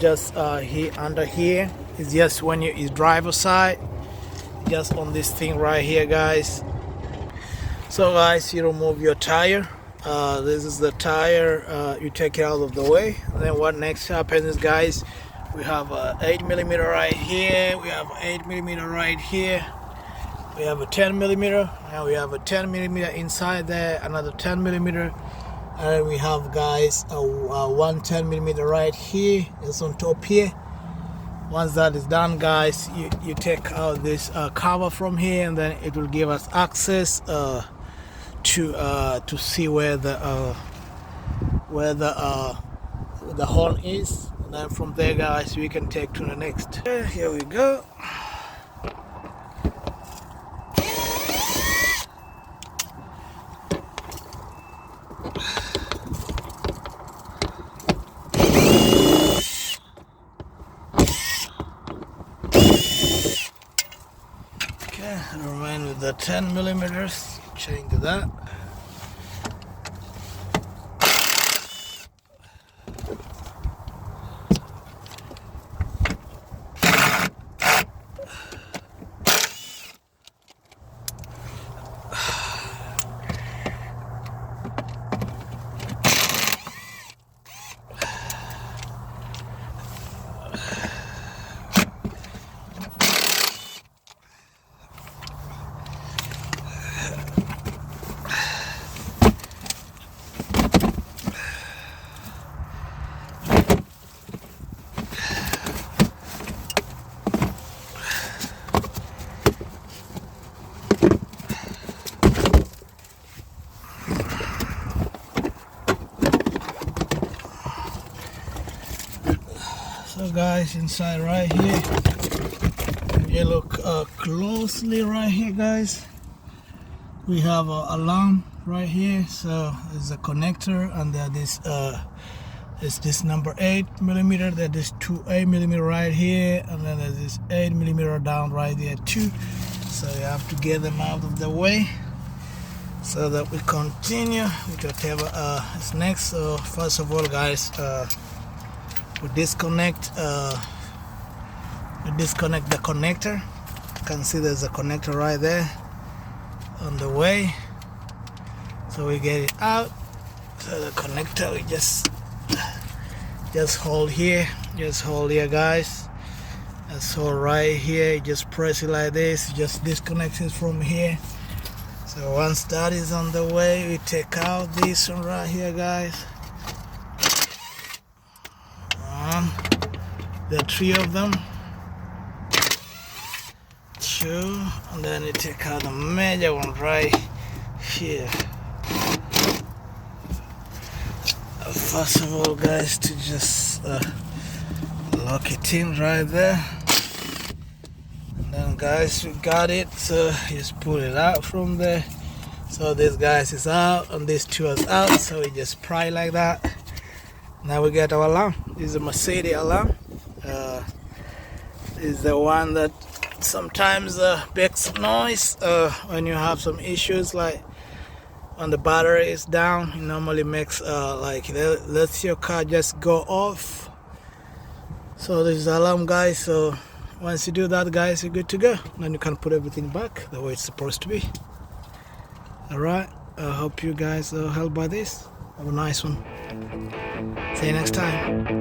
just here under here. It's just when you is driver side, just on this thing right here, guys. So guys, you remove your tire. This is the tire. You take it out of the way. And then what next happens is, guys, we have a 8mm right here. We have 8mm right here. We have a 10mm. And we have a 10mm inside there. Another 10mm. And we have, guys, one 10mm right here. It's on top here. Once that is done, guys, you take out this cover from here, and then it will give us access to see where the horn is, and then from there, guys, we can take to the next. Here we go. Okay, remain with the 10mm. Change to that. So guys, inside right here, if you look closely right here, guys, we have an alarm right here. So there's a connector, and there is this number 8mm. There is two 8mm right here, and then there's this 8mm down right there too. So you have to get them out of the way so that we continue with whatever is next. So first of all, guys, we disconnect the connector. You can see there's a connector right there on the way, so we get it out. So the connector, we just hold here, guys. Just hold right here, just press it like this, just disconnect it from here. So once that is on the way, we take out this one right here, guys. There are three of them. Two, and then you take out the major one right here. First of all, guys, to just lock it in right there. And then, guys, we got it. So just pull it out from there. So this guys is out, and this two is out. So we just pry like that. Now we get our alarm. This is a Mercedes alarm. This is the one that sometimes makes noise when you have some issues, like when the battery is down. It normally makes like lets your car just go off. So this is the alarm, guys. So once you do that, guys, you're good to go. Then you can put everything back the way it's supposed to be. Alright, I hope you guys are helped by this. Have a nice one. See you next time.